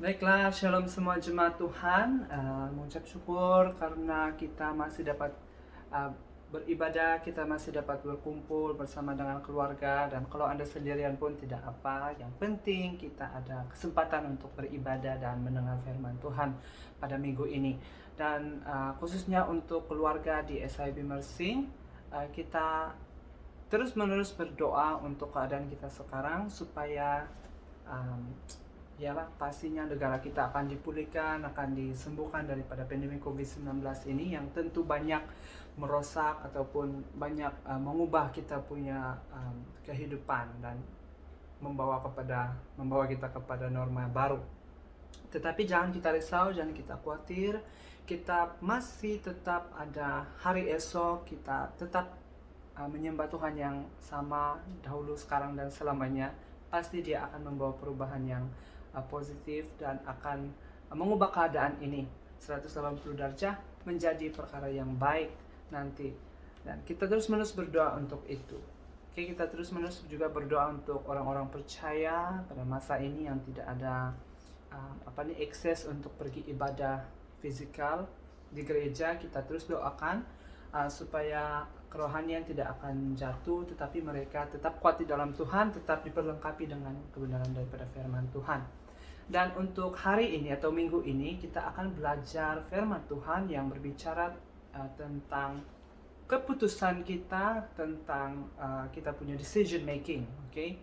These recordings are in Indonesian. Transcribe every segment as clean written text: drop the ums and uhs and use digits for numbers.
Baiklah, shalom semua jemaat Tuhan. Mengucap syukur karena kita masih dapat uh, beribadah, kita masih dapat berkumpul bersama dengan keluarga. Dan kalau Anda sendirian pun tidak apa, yang penting kita ada kesempatan untuk beribadah dan mendengar firman Tuhan pada minggu ini. Dan khususnya untuk keluarga di SIB Mersing, kita terus-menerus berdoa untuk keadaan kita sekarang supaya um, yalah pastinya negara kita akan dipulihkan, akan disembuhkan daripada pandemi COVID-19 ini yang tentu banyak merosak ataupun banyak mengubah kita punya kehidupan dan membawa kita kepada norma baru. Tetapi jangan kita risau, jangan kita khawatir. Kita masih tetap ada hari esok, kita tetap menyembah Tuhan yang sama dahulu, sekarang, dan selamanya. Pasti Dia akan membawa perubahan yang positif dan akan mengubah keadaan ini 180 derajat menjadi perkara yang baik nanti. Dan kita terus-menerus berdoa untuk itu. Oke, kita terus-menerus juga berdoa untuk orang-orang percaya pada masa ini yang tidak ada akses untuk pergi ibadah fisikal di gereja. Kita terus doakan supaya kerohanian tidak akan jatuh, tetapi mereka tetap kuat di dalam Tuhan, tetap diperlengkapi dengan kebenaran daripada firman Tuhan. Dan untuk hari ini atau minggu ini kita akan belajar firman Tuhan yang berbicara tentang keputusan kita, tentang kita punya decision making, okay?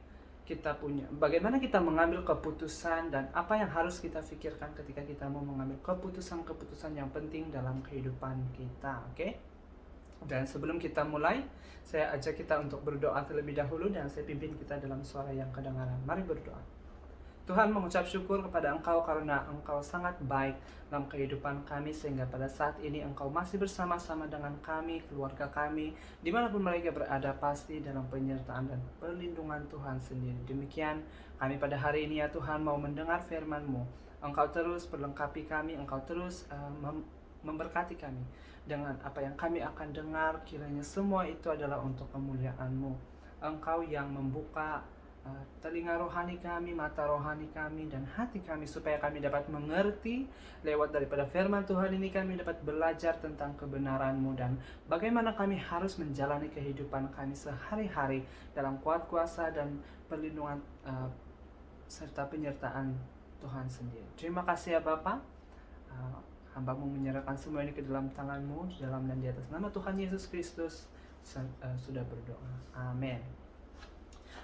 Kita punya bagaimana kita mengambil keputusan dan apa yang harus kita pikirkan ketika kita mau mengambil keputusan-keputusan yang penting dalam kehidupan kita, okay? Dan sebelum kita mulai, saya ajak kita untuk berdoa terlebih dahulu dan saya pimpin kita dalam suara yang kedengaran. Mari berdoa. Tuhan, mengucap syukur kepada Engkau karena Engkau sangat baik dalam kehidupan kami, sehingga pada saat ini Engkau masih bersama-sama dengan kami, keluarga kami, dimanapun mereka berada, pasti dalam penyertaan dan perlindungan Tuhan sendiri. Demikian kami pada hari ini ya Tuhan mau mendengar firman-Mu. Engkau terus perlengkapi kami, Engkau terus memberkati kami dengan apa yang kami akan dengar. Kiranya semua itu adalah untuk kemuliaan-Mu. Engkau yang membuka telinga rohani kami, mata rohani kami, dan hati kami supaya kami dapat mengerti lewat daripada firman Tuhan ini. Kami dapat belajar tentang kebenaran-Mu dan bagaimana kami harus menjalani kehidupan kami sehari-hari dalam kuat kuasa dan perlindungan serta penyertaan Tuhan sendiri. Terima kasih ya Bapa. Hamba-Mu menyerahkan semua ini ke dalam tangan-Mu, di dalam dan di atas nama Tuhan Yesus Kristus sudah berdoa. Amin.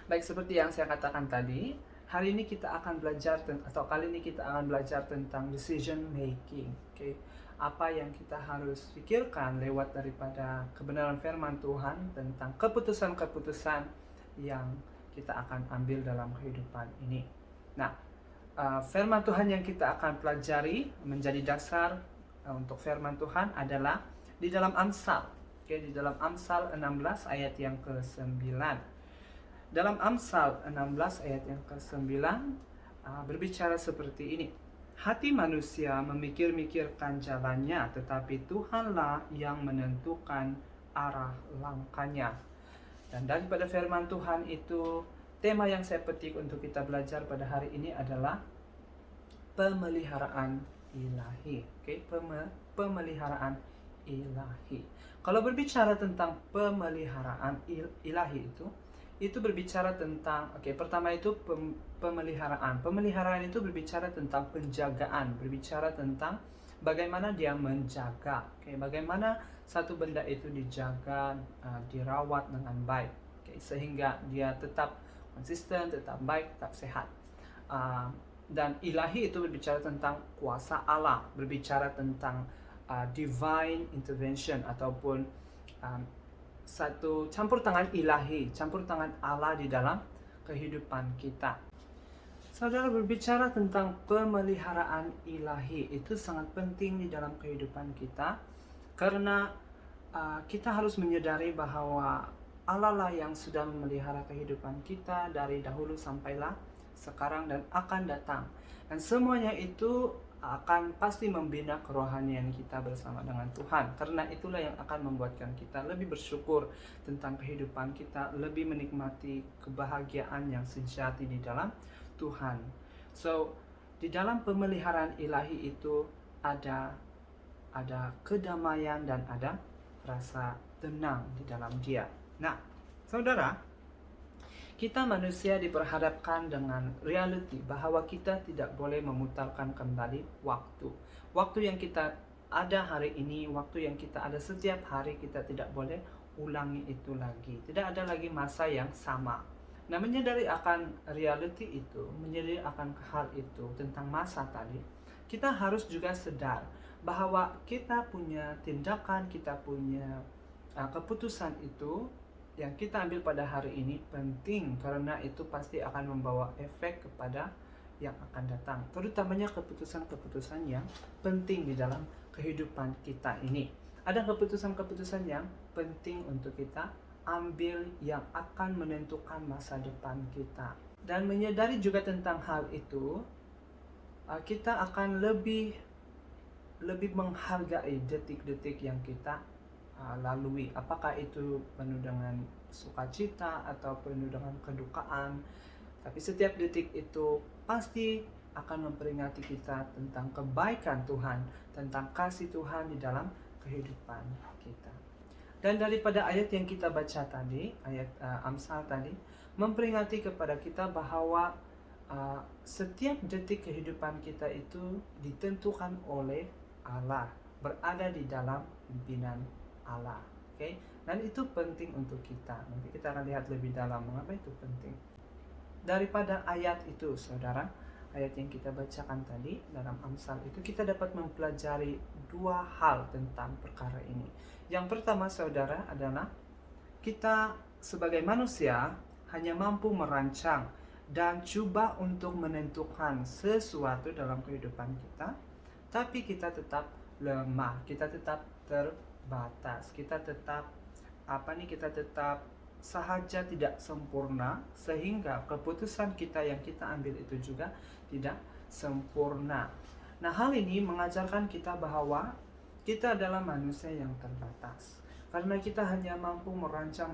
Baik, seperti yang saya katakan tadi, hari ini kita akan belajar kali ini kita akan belajar tentang decision making. Okay? Apa yang kita harus pikirkan lewat daripada kebenaran firman Tuhan tentang keputusan-keputusan yang kita akan ambil dalam kehidupan ini. Nah, firman Tuhan yang kita akan pelajari menjadi dasar untuk firman Tuhan adalah di dalam Amsal. Okay? Di dalam Amsal 16 ayat yang ke-9. Dalam Amsal 16 ayat yang ke-9 berbicara seperti ini. Hati manusia memikir-mikirkan jalannya, tetapi Tuhanlah yang menentukan arah langkahnya. Dan daripada firman Tuhan itu, tema yang saya petik untuk kita belajar pada hari ini adalah pemeliharaan ilahi. Okay? Pemeliharaan ilahi. Kalau berbicara tentang pemeliharaan ilahi itu berbicara tentang, pertama itu pemeliharaan. Pemeliharaan itu berbicara tentang penjagaan, berbicara tentang bagaimana dia menjaga, bagaimana satu benda itu dijaga, dirawat dengan baik, sehingga dia tetap konsisten, tetap baik, tetap sehat. Dan ilahi itu berbicara tentang kuasa Allah, berbicara tentang divine intervention ataupun satu campur tangan ilahi, campur tangan Allah di dalam kehidupan kita. Saudara, berbicara tentang pemeliharaan ilahi itu sangat penting di dalam kehidupan kita, karena kita harus menyadari bahwa Allah lah yang sudah memelihara kehidupan kita dari dahulu sampailah sekarang dan akan datang. Dan semuanya itu akan pasti membina kerohanian kita bersama dengan Tuhan. Karena itulah yang akan membuatkan kita lebih bersyukur tentang kehidupan kita, lebih menikmati kebahagiaan yang sejati di dalam Tuhan. So, Di dalam pemeliharaan ilahi itu ada kedamaian dan ada rasa tenang di dalam Dia. Nah, saudara, kita manusia diperhadapkan dengan reality bahwa kita tidak boleh memutarkan kembali waktu. Waktu yang kita ada hari ini, waktu yang kita ada setiap hari, kita tidak boleh ulangi itu lagi. Tidak ada lagi masa yang sama. Nah, menyadari akan reality itu, menyadari akan hal itu tentang masa tadi, kita harus juga sadar bahwa kita punya tindakan, kita punya keputusan itu yang kita ambil pada hari ini penting, karena itu pasti akan membawa efek kepada yang akan datang, terutamanya keputusan-keputusan yang penting di dalam kehidupan kita ini. Ada keputusan-keputusan yang penting untuk kita ambil yang akan menentukan masa depan kita. Dan menyadari juga tentang hal itu, kita akan lebih menghargai detik-detik yang kita lalui, apakah itu penuh dengan sukacita atau penuh dengan kedukaan, tapi setiap detik itu pasti akan memperingati kita tentang kebaikan Tuhan, tentang kasih Tuhan di dalam kehidupan kita. Dan daripada ayat yang kita baca tadi, ayat Amsal tadi, memperingati kepada kita bahwa setiap detik kehidupan kita itu ditentukan oleh Allah, berada di dalam pimpinan Allah. Oke? Dan itu penting untuk kita. Nanti kita akan lihat lebih dalam mengapa itu penting. Daripada ayat itu, saudara, ayat yang kita bacakan tadi dalam Amsal itu, kita dapat mempelajari dua hal tentang perkara ini. Yang pertama, saudara, adalah kita sebagai manusia hanya mampu merancang dan coba untuk menentukan sesuatu dalam kehidupan kita, tapi kita tetap lemah, kita tetap terbatas, kita tetap sahaja tidak sempurna, sehingga keputusan kita yang kita ambil itu juga tidak sempurna. Nah, hal ini mengajarkan kita bahwa kita adalah manusia yang terbatas, karena kita hanya mampu merancang,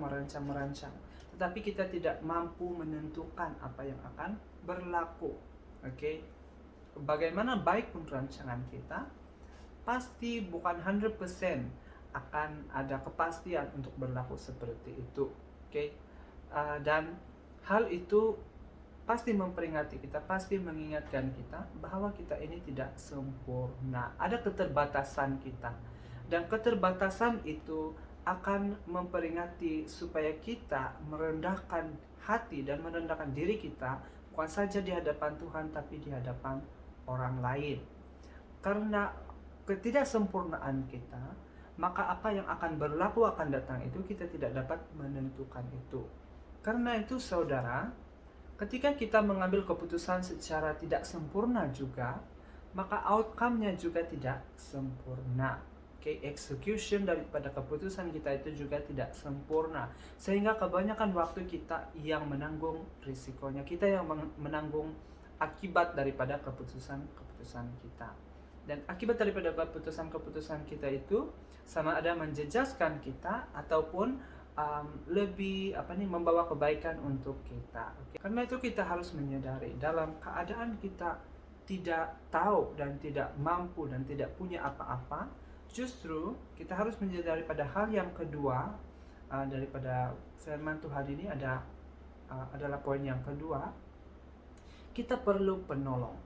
tetapi kita tidak mampu menentukan apa yang akan berlaku. Oke? Bagaimana baik pun rancangan kita, pasti bukan 100% akan ada kepastian untuk berlaku seperti itu. Oke? Dan hal itu pasti memperingati kita, pasti mengingatkan kita bahwa kita ini tidak sempurna. Ada keterbatasan kita. Dan keterbatasan itu akan memperingati supaya kita merendahkan hati dan merendahkan diri kita, bukan saja di hadapan Tuhan, tapi di hadapan orang lain. Karena ketidaksempurnaan kita, maka apa yang akan berlaku akan datang itu kita tidak dapat menentukan itu. Karena itu, saudara, ketika kita mengambil keputusan secara tidak sempurna juga, maka outcome-nya juga tidak sempurna. Execution daripada keputusan kita itu juga tidak sempurna, sehingga kebanyakan waktu kita yang menanggung risikonya, kita yang menanggung akibat daripada keputusan kita. Dan akibat daripada keputusan kita itu sama ada menjejaskan kita ataupun membawa kebaikan untuk kita. Karena itu kita harus menyadari dalam keadaan kita tidak tahu dan tidak mampu dan tidak punya apa-apa, justru kita harus menyadari pada hal yang kedua daripada firman Tuhan ini adalah poin yang kedua, kita perlu penolong.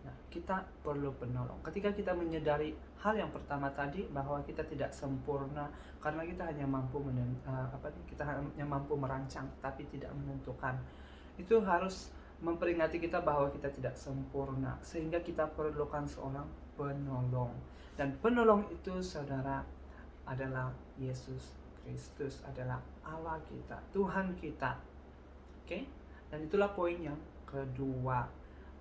Nah, kita perlu penolong. Ketika kita menyadari hal yang pertama tadi bahwa kita tidak sempurna karena kita hanya mampu merancang tapi tidak menentukan, itu harus memperingati kita bahwa kita tidak sempurna, sehingga kita perlukan seorang penolong. Dan penolong itu, saudara, adalah Yesus Kristus, adalah Allah kita, Tuhan kita. Oke? Dan itulah poin yang kedua,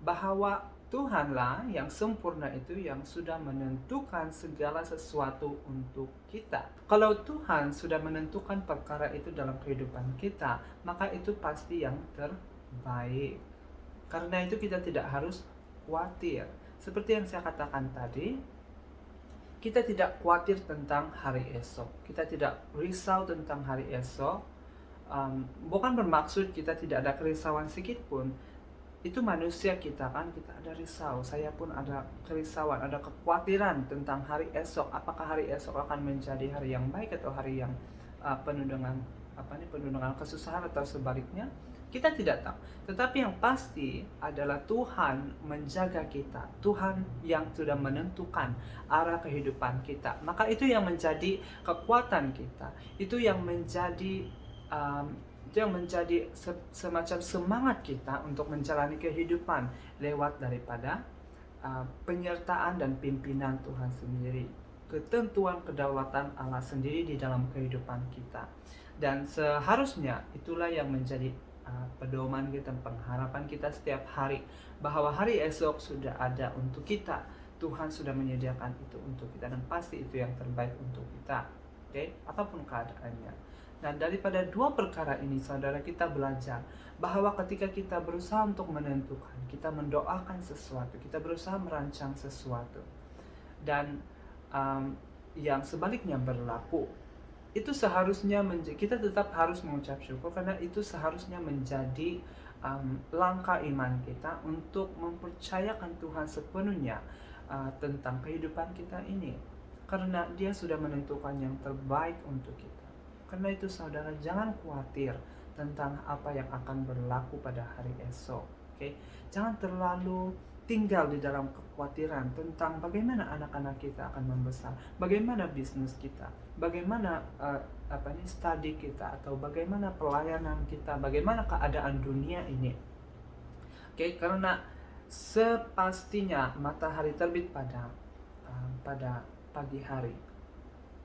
bahwa Tuhanlah yang sempurna itu yang sudah menentukan segala sesuatu untuk kita. Kalau Tuhan sudah menentukan perkara itu dalam kehidupan kita, maka itu pasti yang terbaik. Karena itu kita tidak harus khawatir. Seperti yang saya katakan tadi, kita tidak khawatir tentang hari esok. Kita tidak risau tentang hari esok. Bukan bermaksud kita tidak ada kerisauan sedikit pun, itu manusia kita kan, kita ada risau. Saya pun ada kerisauan, ada kekhawatiran tentang hari esok. Apakah hari esok akan menjadi hari yang baik atau hari yang penuh dengan penuh dengan kesusahan atau sebaliknya? Kita tidak tahu. Tetapi yang pasti adalah Tuhan menjaga kita. Tuhan yang sudah menentukan arah kehidupan kita. Maka itu yang menjadi kekuatan kita. Itu yang menjadi semacam semangat kita untuk menjalani kehidupan lewat daripada penyertaan dan pimpinan Tuhan sendiri, ketentuan kedaulatan Allah sendiri di dalam kehidupan kita. Dan seharusnya itulah yang menjadi pedoman kita, pengharapan kita setiap hari, bahwa hari esok sudah ada untuk kita. Tuhan sudah menyediakan itu untuk kita, dan pasti itu yang terbaik untuk kita. Oke, apapun keadaannya. Dan daripada dua perkara ini, saudara, kita belajar bahwa ketika kita berusaha untuk menentukan, kita mendoakan sesuatu, kita berusaha merancang sesuatu, dan yang sebaliknya berlaku, itu seharusnya kita tetap harus mengucap syukur, karena itu seharusnya menjadi langkah iman kita untuk mempercayakan Tuhan sepenuhnya tentang kehidupan kita ini, karena Dia sudah menentukan yang terbaik untuk kita. Karena itu, saudara, jangan khawatir tentang apa yang akan berlaku pada hari esok. Okay? Jangan terlalu tinggal di dalam kekhawatiran tentang bagaimana anak-anak kita akan membesar, bagaimana bisnis kita, bagaimana studi kita, atau bagaimana pelayanan kita, bagaimana keadaan dunia ini. Okay? Karena sepastinya matahari terbit pada pagi hari.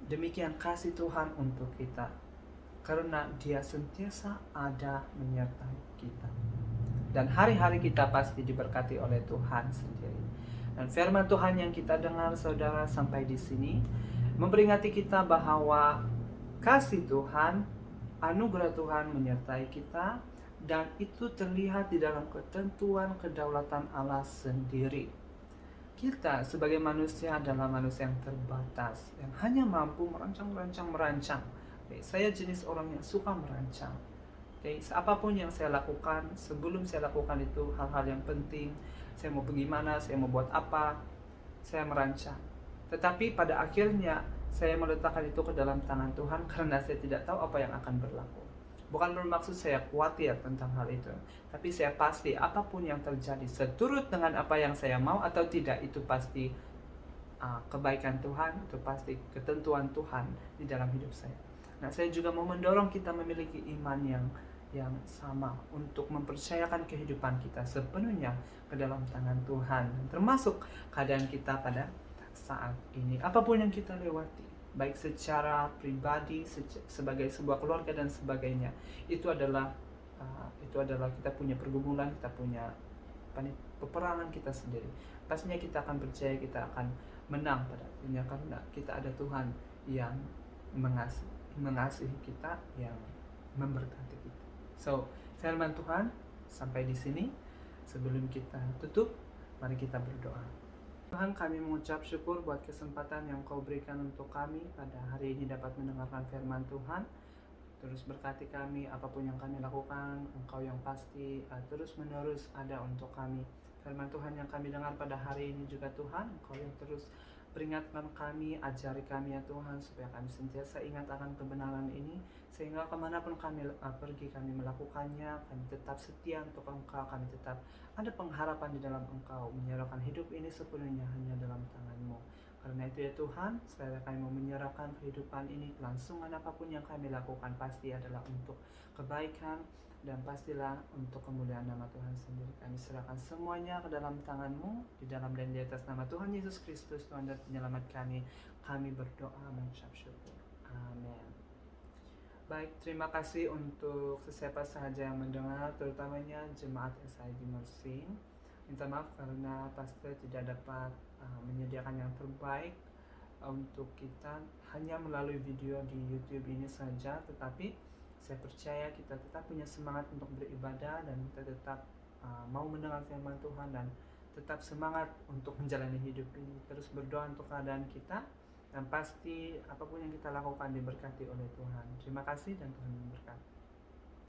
Demikian kasih Tuhan untuk kita, karena Dia sentiasa ada menyertai kita. Dan hari-hari kita pasti diberkati oleh Tuhan sendiri. Dan firman Tuhan yang kita dengar, saudara, sampai di sini memperingati kita bahwa kasih Tuhan, anugerah Tuhan menyertai kita, dan itu terlihat di dalam ketentuan kedaulatan Allah sendiri. Kita sebagai manusia adalah manusia yang terbatas, yang hanya mampu merancang. Saya jenis orang yang suka merancang. Apapun yang saya lakukan, sebelum saya lakukan itu hal-hal yang penting, saya mau pergi mana, saya mau buat apa, saya merancang. Tetapi pada akhirnya saya meletakkan itu ke dalam tangan Tuhan, karena saya tidak tahu apa yang akan berlaku. Bukan bermaksud saya khawatir tentang hal itu, tapi saya pasti apapun yang terjadi, seturut dengan apa yang saya mau atau tidak, itu pasti kebaikan Tuhan, itu pasti ketentuan Tuhan di dalam hidup saya. Nah, saya juga mau mendorong kita memiliki iman yang sama untuk mempercayakan kehidupan kita sepenuhnya ke dalam tangan Tuhan, termasuk keadaan kita pada saat ini, apapun yang kita lewati, baik secara pribadi, sebagai sebuah keluarga dan sebagainya. Itu adalah kita punya pergumulan, kita punya peperangan kita sendiri. Pastinya kita akan percaya kita akan menang pada akhirnya, karena kita ada Tuhan yang mengasihi kita, yang memberkati kita. So, firman Tuhan sampai di sini. Sebelum kita tutup, mari kita berdoa. Tuhan, kami mengucap syukur buat kesempatan yang Kau berikan untuk kami pada hari ini dapat mendengarkan firman Tuhan. Terus berkati kami, apapun yang kami lakukan, Engkau yang pasti terus menerus ada untuk kami. Firman Tuhan yang kami dengar pada hari ini juga, Tuhan, Engkau yang terus peringatkan kami, ajari kami ya Tuhan, supaya kami sentiasa ingat akan kebenaran ini, sehingga kemanapun kami pergi, kami melakukannya, kami tetap setia untuk Engkau, kami tetap ada pengharapan di dalam Engkau, menyerahkan hidup ini sepenuhnya hanya dalam tangan-Mu. Karena itu ya Tuhan, sekali kami mau menyerahkan kehidupan ini, kelangsungan apapun yang kami lakukan pasti adalah untuk kebaikan, dan pastilah untuk kemuliaan nama Tuhan sendiri. Kami serahkan semuanya ke dalam tangan-Mu, di dalam dan di atas nama Tuhan Yesus Kristus, Tuhan dan penyelamat kami berdoa mengucap syukur. Amin. Baik, terima kasih untuk sesiapa sahaja yang mendengar, terutamanya jemaat SID Mersing. Minta maaf karena pastor tidak dapat menyediakan yang terbaik untuk kita hanya melalui video di YouTube ini saja, tetapi saya percaya kita tetap punya semangat untuk beribadah, dan kita tetap mau mendengar firman Tuhan, dan tetap semangat untuk menjalani hidup ini. Terus berdoa untuk keadaan kita, dan pasti apapun yang kita lakukan diberkati oleh Tuhan. Terima kasih dan Tuhan memberkati.